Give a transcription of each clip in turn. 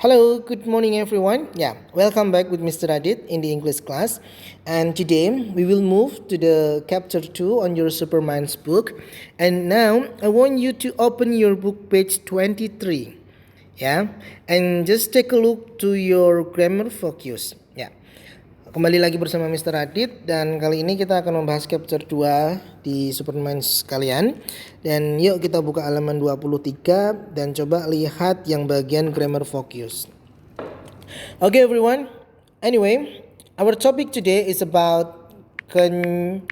Hello, good morning everyone. Welcome back with Mr. Adit in the English class. And today we will move to the chapter 2 on your Superman's book. And now I want you to open your book page 23. And just take a look to your grammar focus. Kembali lagi bersama Mr. Adit dan kali ini kita akan membahas chapter 2 di Superman sekalian. Dan yuk kita buka halaman 23 dan coba lihat yang bagian grammar focus. Okay everyone. Anyway, our topic today is about conjunction.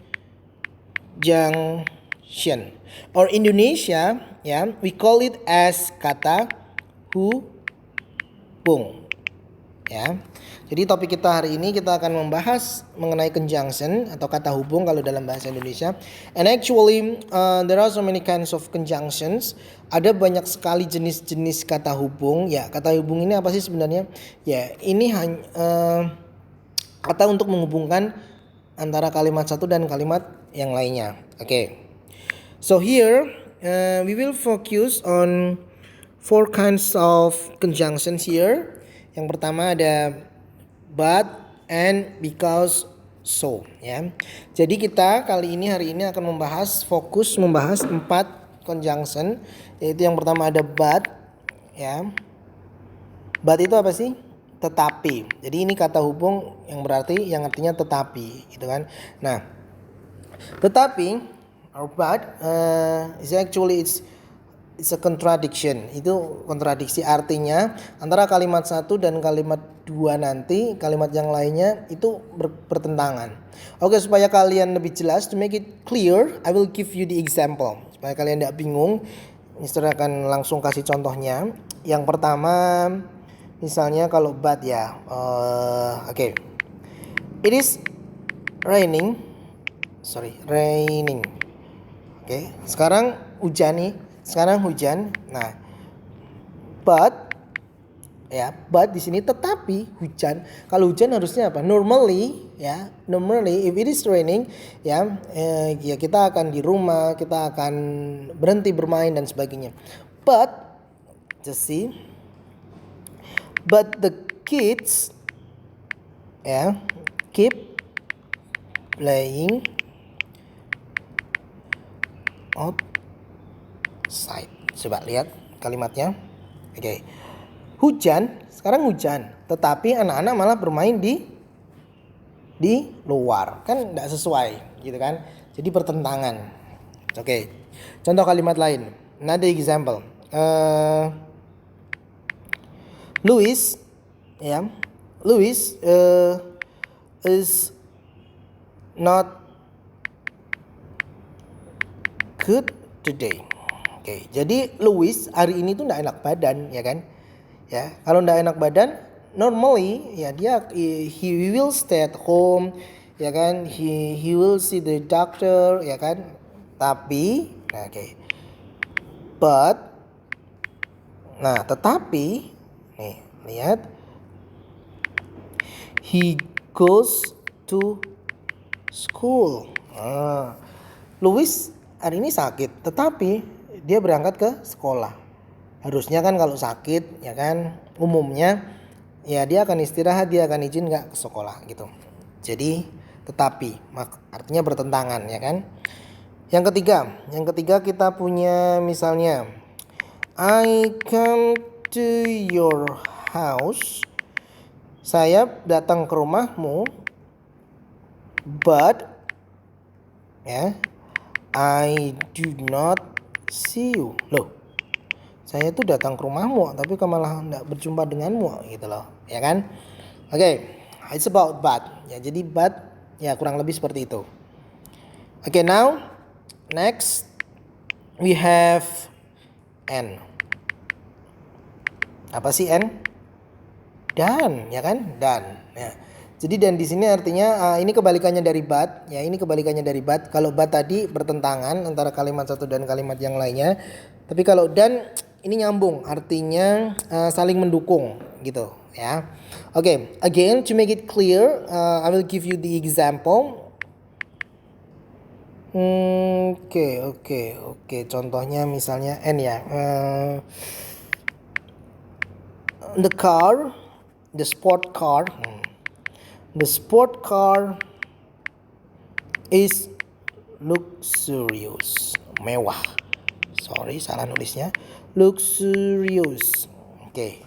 Or Indonesia, we call it as kata hubung. Jadi topik kita hari ini kita akan membahas mengenai conjunction atau kata hubung kalau dalam bahasa Indonesia. And actually there are so many kinds of conjunctions. Ada banyak sekali jenis-jenis kata hubung. Kata hubung ini apa sih sebenarnya? Ini hanya kata untuk menghubungkan antara kalimat satu dan kalimat yang lainnya. So here we will focus on 4 kinds of conjunctions here. Yang pertama ada but, and, because, so. Jadi kita hari ini akan fokus membahas 4 conjunction. Yaitu yang pertama ada but. But itu apa sih? Tetapi. Jadi ini kata hubung yang artinya tetapi, gitu kan. Nah, tetapi or but is actually it's a contradiction. Itu kontradiksi, artinya antara kalimat satu dan kalimat dua nanti kalimat yang lainnya itu bertentangan. Supaya kalian lebih jelas, to make it clear, I will give you the example. Supaya kalian tidak bingung, Mister akan langsung kasih contohnya. Yang pertama, misalnya kalau but it is raining. Sekarang hujan nih. Sekarang hujan. Nah, but di sini tetapi hujan. Kalau hujan harusnya apa? Normally if it is raining, kita akan di rumah, kita akan berhenti bermain dan sebagainya. But the kids keep playing outside. Coba lihat kalimatnya. Hujan, sekarang hujan, tetapi anak-anak malah bermain di luar. Kan tidak sesuai, gitu kan? Jadi bertentangan. Contoh kalimat lain. Another example. Louis is not good today. Jadi Louis hari ini tuh enggak enak badan, ya kan? Kalau enggak enak badan, normally he will stay at home, ya kan? He will see the doctor, ya kan? Tapi, tetapi nih, lihat, he goes to school. Louis hari ini sakit, tetapi dia berangkat ke sekolah. Harusnya kan kalau sakit, ya kan, umumnya dia akan istirahat, dia akan izin nggak ke sekolah gitu. Jadi tetapi artinya bertentangan, ya kan. Yang ketiga kita punya misalnya I come to your house. Saya datang ke rumahmu, but I do not see you. Loh, saya tuh datang ke rumahmu tapi malah enggak berjumpa denganmu, gitu loh, ya kan? It's about but. Jadi but kurang lebih seperti itu. Now next we have and. Apa sih and? Dan, ya kan? Dan. Jadi dan di sini artinya ini kebalikannya dari but. Ini kebalikannya dari but. Kalau but tadi bertentangan antara kalimat satu dan kalimat yang lainnya. Tapi kalau dan ini nyambung, artinya saling mendukung gitu, ya. Again to make it clear, I will give you the example. Contohnya misalnya n ya. the car, the sport car, the sport car is luxurious, mewah. Sorry, salah nulisnya. Luxurious. Oke.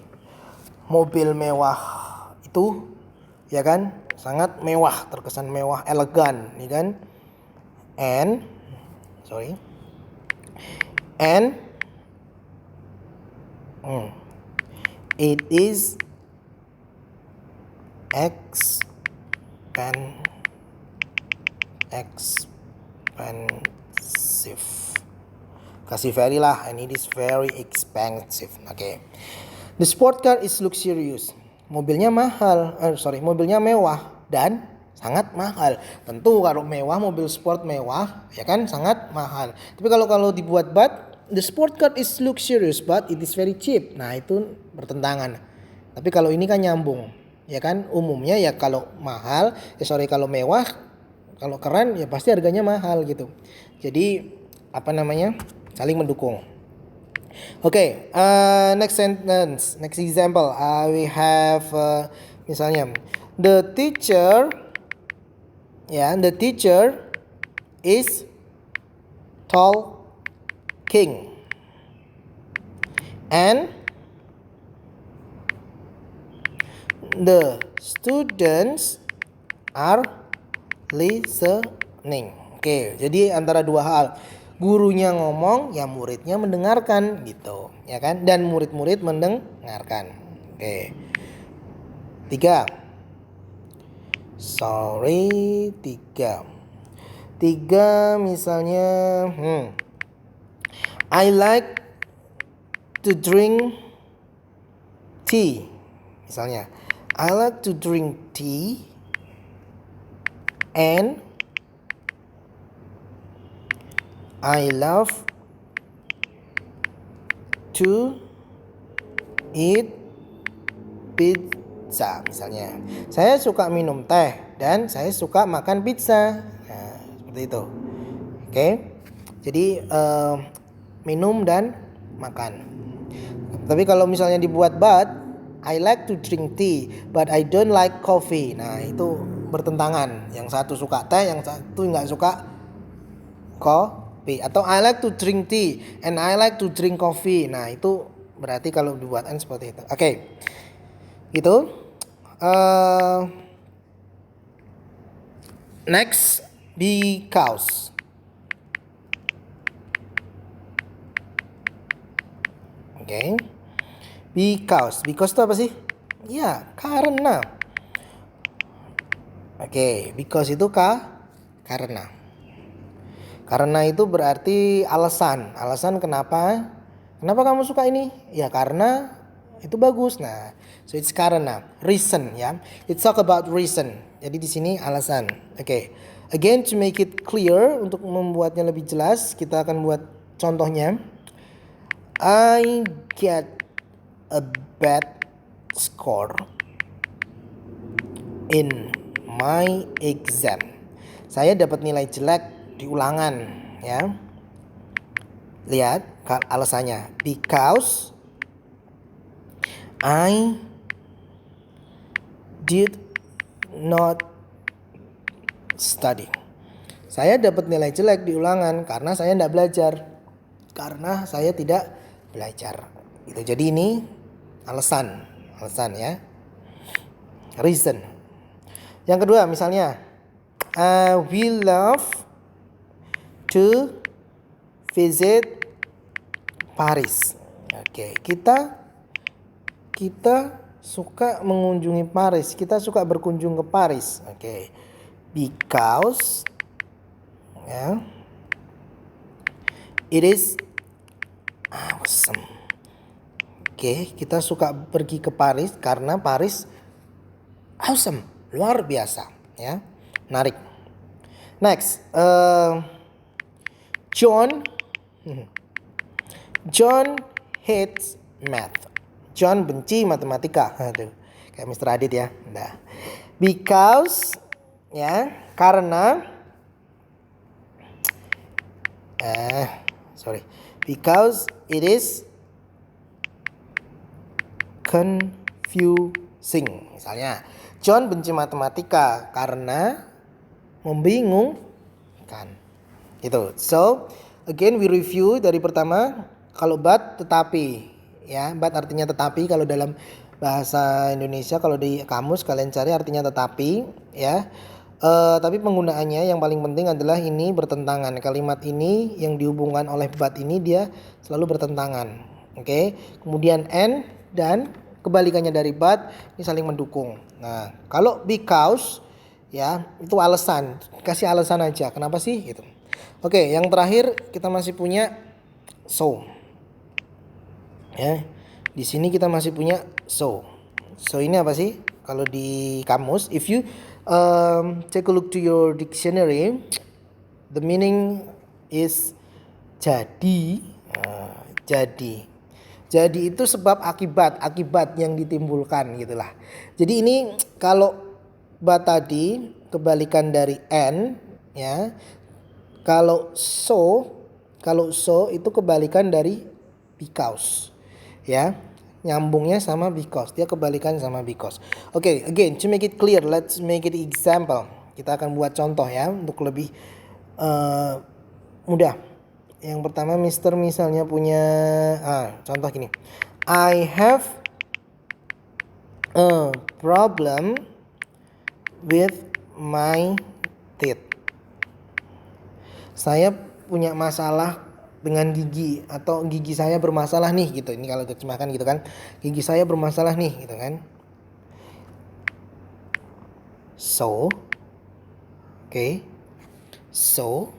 Mobil mewah itu, ya kan, sangat mewah, terkesan mewah, elegan, ya kan? And it is expensive. Kasih very lah, and it is very expensive. Oke. The sport car is luxurious. Mobilnya mewah dan sangat mahal. Tentu kalau mewah, mobil sport mewah, ya kan, sangat mahal. Tapi kalau dibuat the sport car is luxurious but it is very cheap. Nah, itu bertentangan. Tapi kalau ini kan nyambung, ya kan? Umumnya ya kalau mahal, kalau mewah, kalau keren ya pasti harganya mahal gitu. Jadi saling mendukung. Okay, next sentence, next example. We have misalnya the teacher is talking and the students are listening. Oke, jadi antara dua hal. Gurunya ngomong, ya muridnya mendengarkan gitu, ya kan? Dan murid-murid mendengarkan. Oke. 3. Misalnya I like to drink tea. Misalnya I like to drink tea and I love to eat pizza. Misalnya, saya suka minum teh dan saya suka makan pizza. Nah, seperti itu. Oke. Jadi minum dan makan. Tapi kalau misalnya dibuat I like to drink tea but I don't like coffee. Nah, itu bertentangan. Yang satu suka teh, yang satu nggak suka kopi. Atau I like to drink tea and I like to drink coffee. Nah, itu berarti kalau dibuatkan seperti itu. Oke. Gitu. Next, because. Oke. Because itu apa sih? Ya, karena. Oke, because itu karena. Karena itu berarti alasan. Alasan kenapa? Kenapa kamu suka ini? Ya karena itu bagus. Nah, so it's karena, reason ya. Let's talk about reason. Jadi di sini alasan. Oke. Again, to make it clear, untuk membuatnya lebih jelas, kita akan buat contohnya. I get a bad score in my exam. Saya dapat nilai jelek di ulangan, ya. Lihat alasannya. Because I did not study. Saya dapat nilai jelek di ulangan karena saya tidak belajar. Karena saya tidak belajar. Itu jadi ini alasan ya. Reason. Yang kedua misalnya, we love to visit Paris. Oke, kita suka mengunjungi Paris. Kita suka berkunjung ke Paris. Oke. Because ya, it is awesome. Oke, kita suka pergi ke Paris karena Paris awesome, luar biasa, ya, menarik. Next, John hates math. John benci matematika. Aduh, kayak Mr. Adit ya. Nah, because ya, karena because it is confusing. Misalnya, John benci matematika karena membingungkan. Itu. So, again we review dari pertama. Kalau but tetapi, ya, but artinya tetapi kalau dalam bahasa Indonesia, kalau di kamus kalian cari artinya tetapi, ya. Tapi penggunaannya yang paling penting adalah ini bertentangan. Kalimat ini yang dihubungkan oleh but ini dia selalu bertentangan. Oke. Kemudian and dan kebalikannya dari but ini saling mendukung. Nah, kalau because ya itu alasan, kasih alasan aja. Kenapa sih gitu. Oke, yang terakhir kita masih punya so. Ya. Di sini kita masih punya so. So ini apa sih? Kalau di kamus, if you take a look to your dictionary, the meaning is jadi. Jadi itu sebab akibat yang ditimbulkan gitulah. Jadi ini kalau but tadi kebalikan dari and, ya. Kalau so itu kebalikan dari because, ya. Nyambungnya sama because, dia kebalikan sama because. Oke, again to make it clear, let's make it example. Kita akan buat contoh ya untuk lebih mudah. Yang pertama Mister misalnya punya contoh gini. I have a problem with my teeth. Saya punya masalah dengan gigi, atau gigi saya bermasalah nih gitu. Ini kalau diterjemahkan gitu kan. Gigi saya bermasalah nih gitu kan. So, oke. So,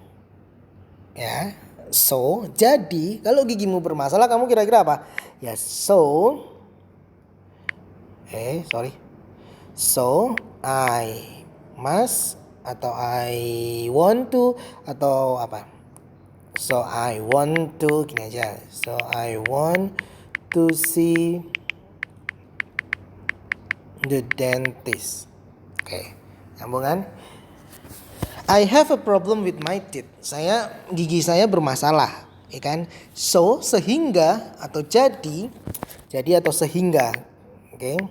ya. So, jadi kalau gigimu bermasalah kamu kira-kira apa? Ya, so So, I must atau I want to atau apa? So I want to gini aja. So I want to see the dentist. Oke, nyambung kan? I have a problem with my teeth. Gigi saya bermasalah, ya kan? So sehingga atau jadi atau sehingga, oke?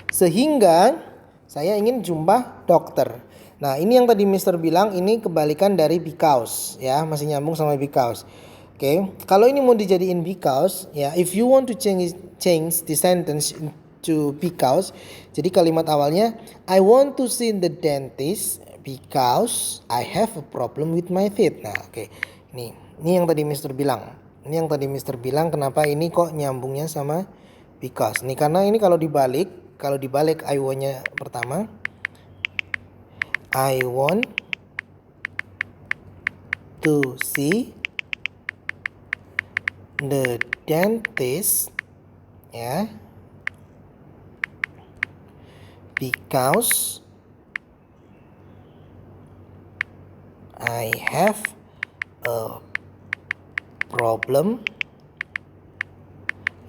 Sehingga saya ingin jumpa dokter. Nah, ini yang tadi Mister bilang ini kebalikan dari because, ya, masih nyambung sama because. Oke. Kalau ini mau dijadiin because, ya, if you want to change the sentence to because, jadi kalimat awalnya I want to see the dentist because I have a problem with my teeth. Nah, oke. Ini yang tadi Mister bilang. Ini yang tadi Mister bilang kenapa ini kok nyambungnya sama because. Nih karena ini kalau dibalik I want-nya pertama, I want to see the dentist, ya, because I have a problem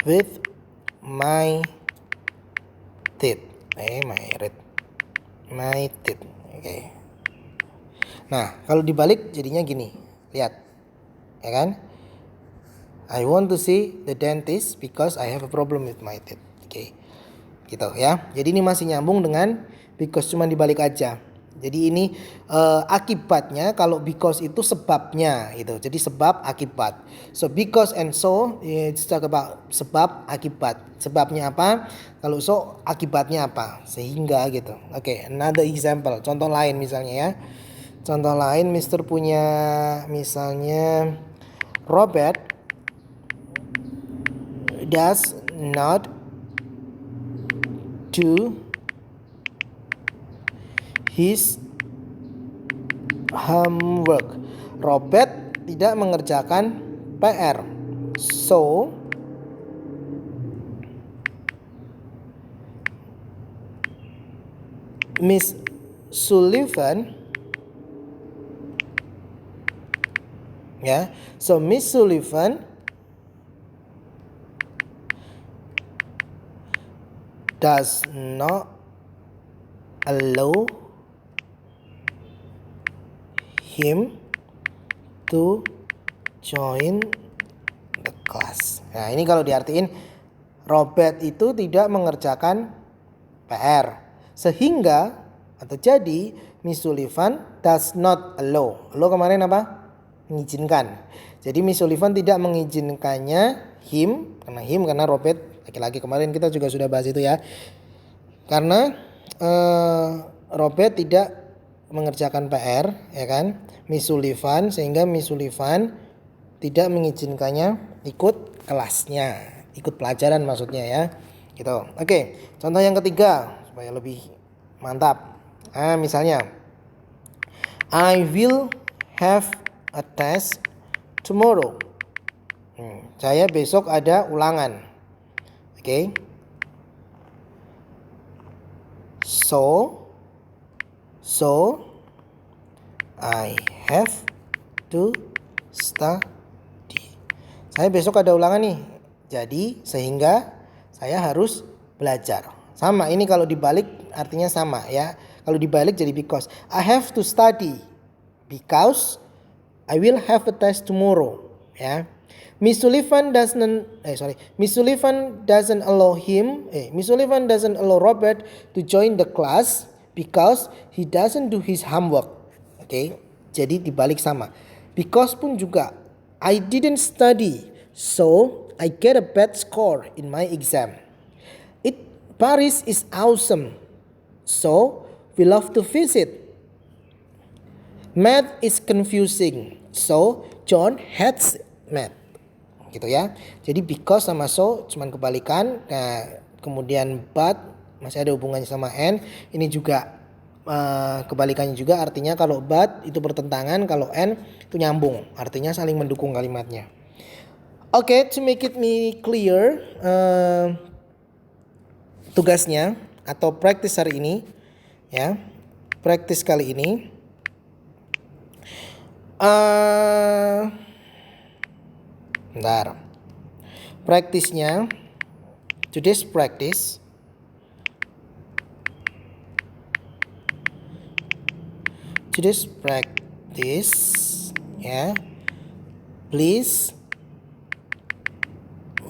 with my teeth. My teeth. Oke. Nah, kalau dibalik jadinya gini. Lihat. Ya kan? I want to see the dentist because I have a problem with my teeth. Oke. Gitu ya. Jadi ini masih nyambung dengan because, cuma dibalik aja. Jadi ini akibatnya, kalau because itu sebabnya gitu. Jadi sebab akibat. So because and so it's talk about sebab akibat. Sebabnya apa? Kalau so akibatnya apa? Sehingga gitu. Oke, another example. Contoh lain misalnya ya. Contoh lain Mister punya misalnya Robert does not do his homework. Robert tidak mengerjakan PR. So Miss Sullivan, ya. So Miss Sullivan does not allow him to join the class. Nah, ini kalau diartiin Robert itu tidak mengerjakan PR. Sehingga atau jadi Miss Sullivan does not allow. Allow kemarin apa? Mengizinkan. Jadi Miss Sullivan tidak mengizinkannya karena Robert laki-laki, kemarin kita juga sudah bahas itu ya. Karena Robert tidak mengerjakan PR, ya kan? Miss Sullivan, sehingga Miss Sullivan tidak mengizinkannya ikut kelasnya, ikut pelajaran maksudnya ya. Gitu. Oke, contoh yang ketiga supaya lebih mantap. Misalnya I will have a test tomorrow. Saya besok ada ulangan. Oke. So I have to study. Saya besok ada ulangan nih. Jadi sehingga saya harus belajar. Sama, ini kalau dibalik artinya sama ya. Kalau dibalik jadi because. I have to study because I will have a test tomorrow. Ya. Miss Sullivan doesn't allow Robert to join the class because he doesn't do his homework. Oke. Jadi dibalik sama. Because pun juga, I didn't study, so I get a bad score in my exam. Paris is awesome, so we love to visit. Math is confusing, so John hates math. Gitu ya. Jadi because sama so cuman kebalikan. Nah, kemudian but masih ada hubungannya sama and. Ini juga kebalikannya juga, artinya kalau but itu bertentangan, kalau and itu nyambung, artinya saling mendukung kalimatnya. Oke, to make it clear, tugasnya atau practice hari ini ya, practice kali ini praktisnya, today's practice ya, please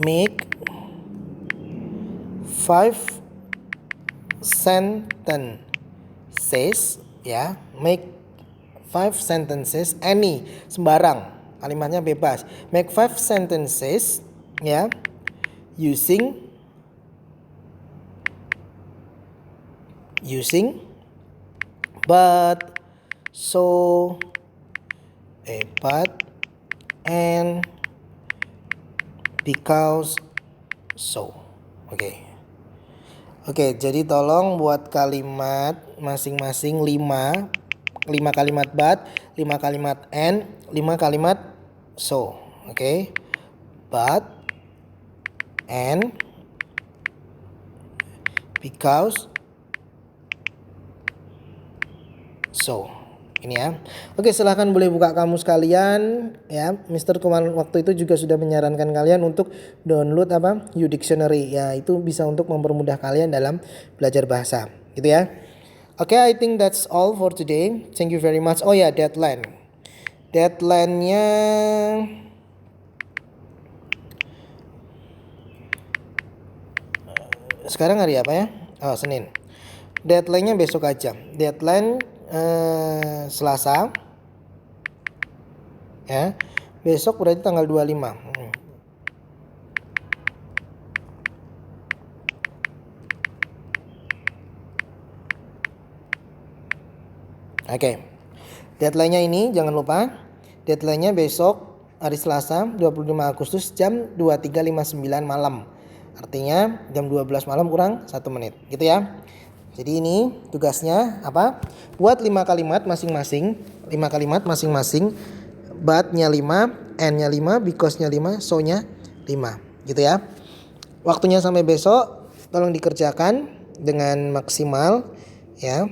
make 5 sentences ya, make 5 sentences, any, sembarang, kalimatnya bebas. Make 5 sentences ya, using but, so, but, and, because, so. Oke, jadi tolong buat kalimat masing-masing 5 kalimat but, 5 kalimat and, 5 kalimat so. Oke. But, and, because, so. Ini ya. Oke, silahkan boleh buka kamus kalian ya. Mister kemarin waktu itu juga sudah menyarankan kalian untuk download U-Dictionary ya. Itu bisa untuk mempermudah kalian dalam belajar bahasa, gitu ya. Oke, I think that's all for today. Thank you very much. Oh ya, deadline. Deadline-nya sekarang hari apa ya? Oh, Senin. Deadline-nya besok aja. Deadline Selasa ya, besok berarti tanggal 25. Oke. Deadline-nya ini jangan lupa, deadline-nya besok hari Selasa 25 Agustus jam 23.59 malam. Artinya jam 12 malam kurang 1 menit, gitu ya. Jadi ini tugasnya apa? Buat 5 kalimat masing-masing. 5 kalimat masing-masing. But-nya 5, and-nya 5, because-nya 5, so-nya 5. Gitu ya. Waktunya sampai besok. Tolong dikerjakan dengan maksimal ya.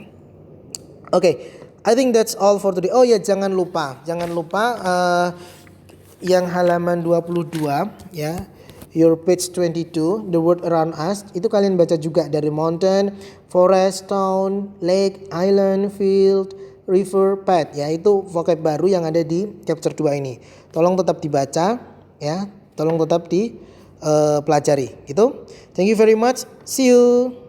Oke, I think that's all for today. Oh ya, jangan lupa yang halaman 22 ya. Your page 22, the word around us, itu kalian baca juga dari mountain, forest, town, lake, island, field, river, path ya. Itu vocab baru yang ada di chapter 2 ini. Tolong tetap dibaca ya, tolong tetap pelajari gitu. Thank you very much. See you.